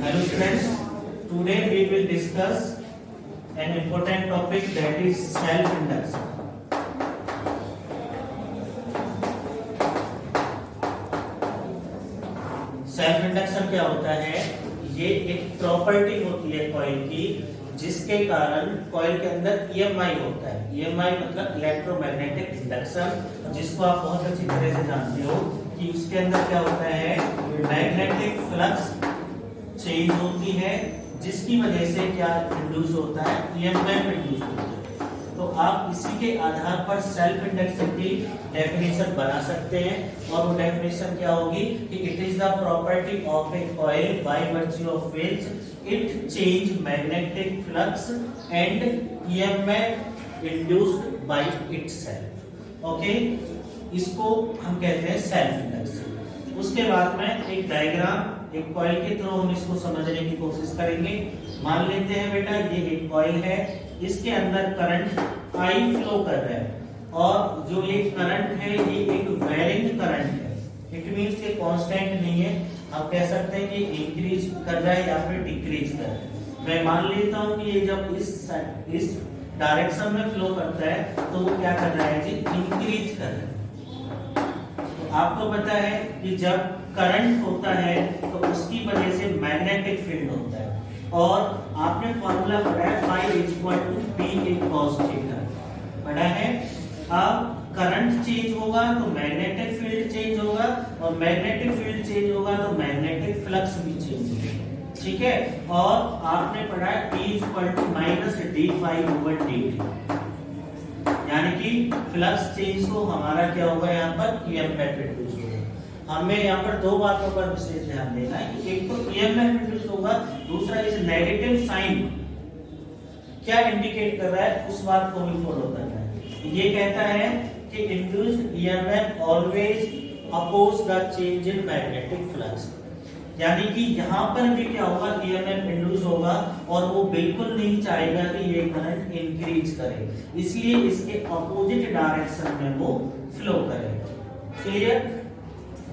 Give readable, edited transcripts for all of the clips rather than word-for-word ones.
Hello friends, today we will discuss an important topic that is self-induction. Self induction क्या होता है? ये एक प्रॉपर्टी होती है कॉइल की, जिसके कारण कॉइल के अंदर ईएमआई होता है। ईएमआई मतलब इलेक्ट्रोमैग्नेटिक इंडक्शन, जिसको आप बहुत अच्छी तरह से जानते हो कि उसके अंदर क्या होता है, मैग्नेटिक फ्लक्स चेंज होती है, जिसकी वजह से क्या इंड्यूस होता है, ईएमएफ इंड्यूस होता है। तो आप इसी के आधार पर सेल्फ इंडक्शन की डेफिनेशन बना सकते हैं, और वो डेफिनेशन क्या होगी कि it is the property of A coil by virtue of which it change magnetic flux and EMF induced by itself. Okay, इसको हम कहते हैं सेल्फ इंडक्शन। उसके बाद में एक डायग्राम, एक कॉइल के थ्रू हम इसको समझने की कोशिश करेंगे। मान लेते हैं बेटा ये एक कॉइल है, इसके अंदर करंट आई फ्लो कर रहा है, और जो ये करंट है ये एक वेरिंग करंट है। इट मींस कि कांस्टेंट नहीं है। आप कह सकते हैं कि इंक्रीज कर रहा है या फिर डिक्रीज कर रहा है। मैं मान लेता हूं कि ये जब इस डायरेक्शन में फ्लो करता है तो वो क्या कर रहा है जी, इंक्रीज कर रहा है। आपको पता है कि जब करंट होता है तो उसकी वजह से मैग्नेटिक फील्ड होता है, और आपने फॉर्मूला पढ़ा है phi = P cos थीटा पढ़ा है। अब करंट चेंज होगा तो मैग्नेटिक फील्ड चेंज होगा, और मैग्नेटिक फील्ड चेंज होगा तो मैग्नेटिक फ्लक्स भी चेंज होगा। ठीक है, और आपने पढ़ा है P = -d∅/dt, यानी कि फ्लक्स चेंज को हमारा क्या होगा, यहाँ पर ईएमएफ इंड्यूस होगा। हमें यहाँ पर दो बातों पर विशेष ध्यान देना है कि एक तो ईएमएफ इंड्यूस होगा, दूसरा इस नेगेटिव साइन क्या इंडिकेट कर रहा है उस बात को भी फॉलो करना है। ये कहता है कि induced EMF always oppose the change in magnetic flux, यानी कि यहाँ पर भी क्या होगा, ईएमएफ इंड्यूस होगा, और वो बिल्कुल नहीं चाहेगा कि ये करंट इंक्रीज करे, इसलिए इसके अपोजिट डायरेक्शन में वो फ्लो करेगा। क्लियर?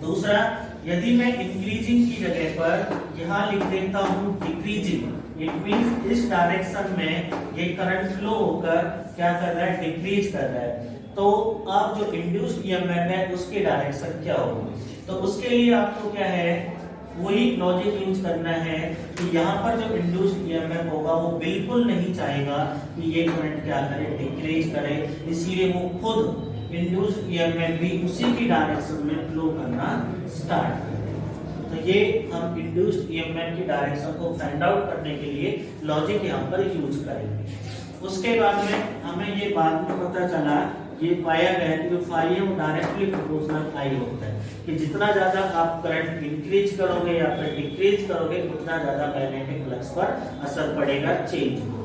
दूसरा, यदि मैं इंक्रीजिंग की जगह पर यहाँ लिख देता हूँ डिक्रीजिंग, इट मींस इस डायरेक्शन में ये करंट फ्लो होकर क्या कर रहा है, डिक्रीज कर रहा है। तो अब जो इंड्यूस्ड ईएमएफ है उसके डायरेक्शन क्या होगी, तो उसके लिए आपको क्या है, वही लॉजिक यूज करना है कि यहाँ पर जो इंड्यूस्ड ईएमएफ होगा वो बिल्कुल नहीं चाहेगा कि ये करंट क्या करे, डिक्रीज करे, इसलिए वो खुद इंड्यूस्ड ईएमएफ भी उसी की डायरेक्शन में फ्लो करना स्टार्ट करेगा। तो ये हम इंड्यूस्ड ईएमएफ की डायरेक्शन को फाइंड आउट करने के लिए लॉजिक यहाँ पर यूज करेंगे। उसके बाद में हमें ये बाद में पता चला, ये पाया गया कि जो फाई है वो डायरेक्टली प्रोपोर्शनल आई होता है, कि जितना ज्यादा आप करंट इंक्रीज करोगे या फिर डिक्रीज करोगे उतना ज्यादा मैग्नेटिक फ्लक्स पर असर पड़ेगा, चेंज होगी।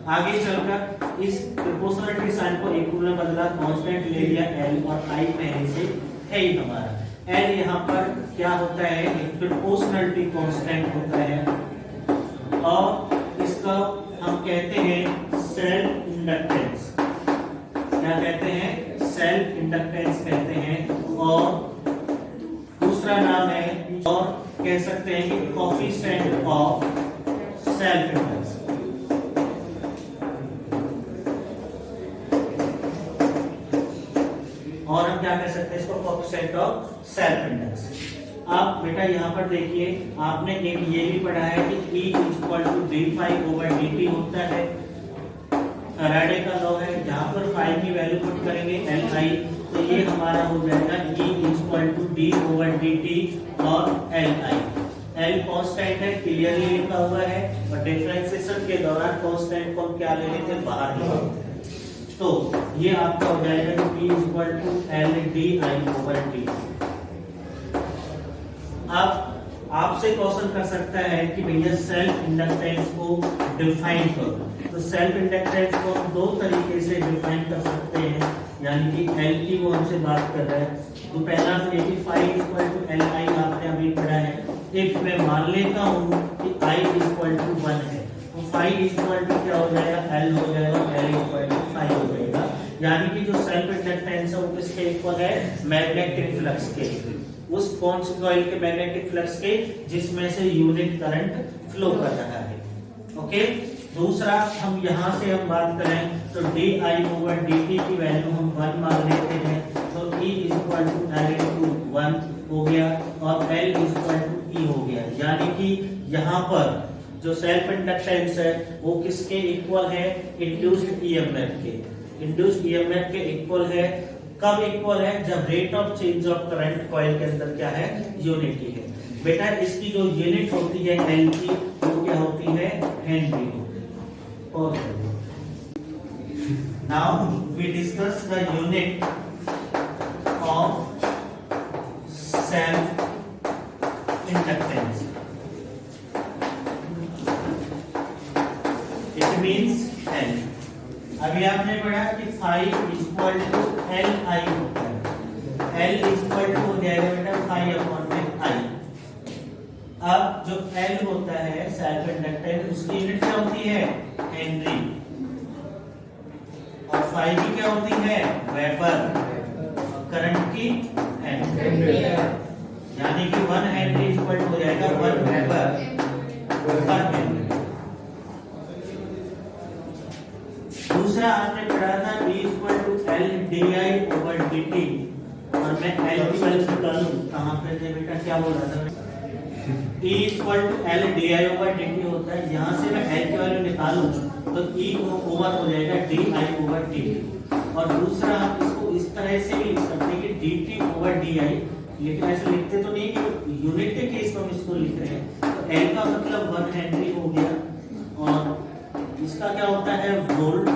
आगे चलकर इस प्रोपोर्शनलिटी साइन को एक रूल में बदला, कांस्टेंट ले लिया एल, और आई पहले से है ही हमारा। एल यहाँ पर क्या होता है, एक प्रोपोर्शनलिटी कांस्टेंट होता है, और इसका हम कहते हैं सेल्फ इंडक्टेंस। क्या कहते हैं, सेल्फ इंडक्टेंस कहते हैं, और दूसरा नाम है, और कह सकते हैं कि कोएफिशिएंट ऑफ सेल्फ इंडक्टेंस। और हम क्या कह सकते हैं इसको, कोएफिशिएंट ऑफ सेल्फ इंडक्टेंस। आप बेटा यहाँ पर देखिए, आपने एक ये भी पढ़ा है कि E = d∅/dt होता है, फैराडे का लॉ है। जहां पर फाई की वैल्यू पुट करेंगे Li, तो ये हमारा हो जाएगा E = d/dt और Li। L कांस्टेंट है, क्लियरली लिखा हुआ है, और डिफरेंशिएशन के दौरान कांस्टेंट को हम क्या ले लेते हैं, बाहर ले लेते हैं। तो ये आपका हो जाएगा P = Ldi/dt। अब आपसे क्वेश्चन कर सकता है कि भैया सेल्फ इंडक्टेंस को डिफाइन करो, तो सेल्फ इंडक्टेंस को हम दो तरीके से डिफाइन कर सकते हैं, यानी कि L की वो हमसे बात कर रहा है। तो पहला तो ये कि phi = Li आपने अभी पढ़ा है। इफ मैं मान लेता हूँ कि I = 1 है, तो phi = क्या हो जाएगा, L हो जाएगा, L = phi हो जाएगा, यानी कि जो सेल्फ इंडक्टेंस है वो किसके इक्वल है, मैग्नेटिक फ्लक्स के। उस कौन से कॉइल के मैग्नेटिक फ्लक्स के जिसमें से यूनिट करंट फ्लो कर रहा है। ओके, दूसरा हम यहाँ से हम बात करें तो d i over d t की वैल्यू हम 1 मान लेते हैं, तो E equal to L into 1 हो गया और L इक्वल टू E हो गया। यानी कि यहाँ पर जो सेल्फ इंडक्टेंस है वो किसके इक्वल है, इंड्यूस्ड ईएमएफ के। इंड्यूस्ड ईएमएफ के इक्वल है। कब इक्वल है, जब rate of change of current coil के अंदर क्या है, यूनिटी है। बेटा इसकी जो यूनिट होती है एल की वो क्या होती है, हेनरी होती है। और now we discuss the unit of self inductance. It means L. अभी आपने पढ़ा कि phi equal to L I होता है। एल इक्वल टू हो जाएगा बेटा फाई अपॉन में आई। अब जो एल होता है सेल्फ इंडक्टेंस उसकी यूनिट क्या होती है, हेनरी, और फाई की क्या होती है, वेबर, करंट की एम्पीयर। यानी कि 1 हेनरी इक्वल टू हो जाएगा 1 वेबर पर मिनट। दूसरा आपने पढ़ा था E equal to L d i over d t, और मैं एल की वैल्यू निकालूं कहां पे थे बेटा, क्या बोल रहा था, E equal to L d i over d t होता है। यहाँ से मैं एल की वैल्यू निकालूं तो E ओवर हो जाएगा D i over d t. और दूसरा आप इसको इस तरह से भी लिख सकते हैं कि D T over D I, लेकिन ऐसे लिखते तो नहीं कि यूनिट के केस में हम इसको लिख रहे हैं। तो एल का मतलब 1 हेनरी हो गया, और इसका क्या होता है, वोल्ट,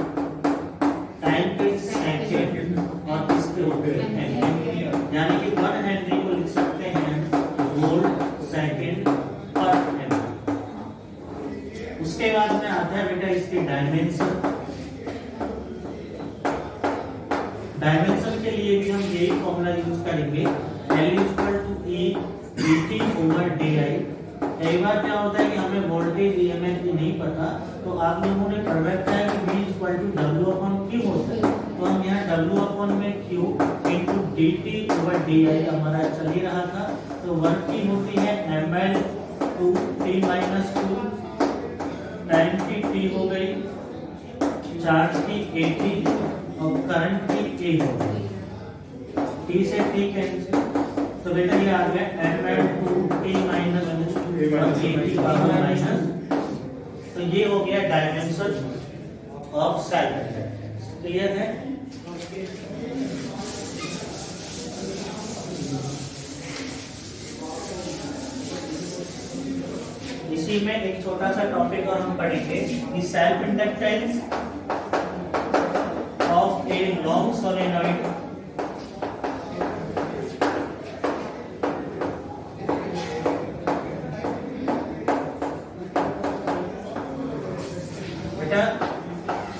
टाइम के सेकंड, और इसके ऊपर एम्पीयर। यानी कि 1 हेनरी को लिख सकते हैं वोल्ट सेकंड पर एम्पीयर। उसके बाद में आता है बेटा इसकी डायमेंशन। डायमेंशन के लिए भी हम यही फॉर्मूला यूज करेंगे, L equal to E dt over di। कई बार क्या होता है कि हमें वोल्टेज ईएमएफ की नहीं पता, तो आप लोगों ने पढ़ रखा है कि V equal to W upon Q होता है। तो हम यहाँ W अपॉन में Q into dt over di हमारा चल ही रहा था। तो 1 की होती है ml to t minus 2, time की t हो गई, चार्ज की 80 और करंट की A हो गई। t से t कैंसिल, तो बेटा ये आ गया ml टू t माइनस 2 और t पावर माइनस। तो ये हो गया dimension of self inductance. Clear है? इसी में एक छोटा सा टॉपिक और हम पढ़ेंगे कि self inductance of a long solenoid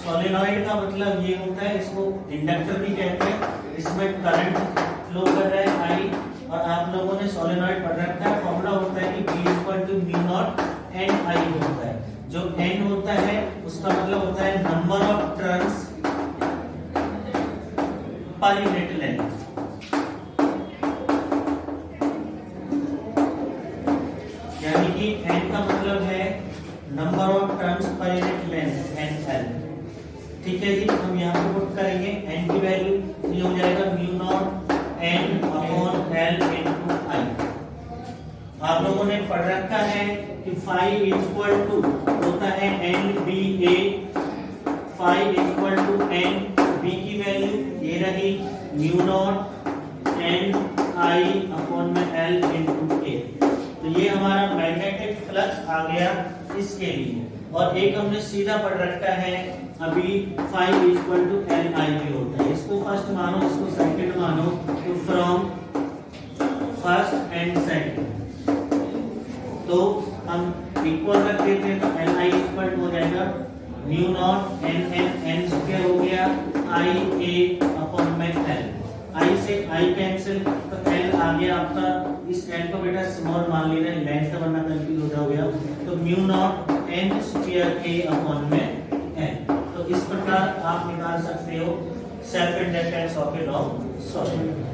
solenoid का मतलब ये होता है, इसको इंडक्टर भी कहते हैं। इसमें करंट फ्लो कर रहा है आई, और आप लोगों ने सोलेनॉइड पढ़ रखा है, फॉर्मूला होता है कि V equal to mu naught N I होता है। जो N होता है उसका मतलब होता है number of turns per unit length. यानी कि N का मतलब है number of turns per unit length, NL। ठीक है जी, हम यहाँ पे पुट करेंगे N की वैल्यू, ये हो जाएगा mu naught N upon L into I। आप लोगों ने पढ़ रखा है कि फाई इक्वल टू होता है NBA, phi equal to N, B की वैल्यू ये रही mu naught N I upon में L इनटू A। तो ये हमारा मैग्नेटिक फ्लक्स आ गया इसके लिए। और एक हमने सीधा पढ़ रखा है अभी phi equal to L I भी होता है। इसको फर्स्ट मानो, इसको सेकंड मानो, तो फ्रॉम फर्स्ट एंड सेकंड तो हम इक्वल रख देते हैं, तो एल आई इक्वल हो जाएगा mu naught N N N square हो गया आई ए अपॉन में एल। आई से आई कैंसिल, तो एल आ गया आपका, इस एल को बेटा स्मॉल मान लेना, लेंथ का वरना कंफ्यूज हो जाओगे। तो म्यू नॉट एन स्क्वायर ए अपॉन में एन। तो इस प्रकार आप निकाल सकते हो self inductance of a long solenoid.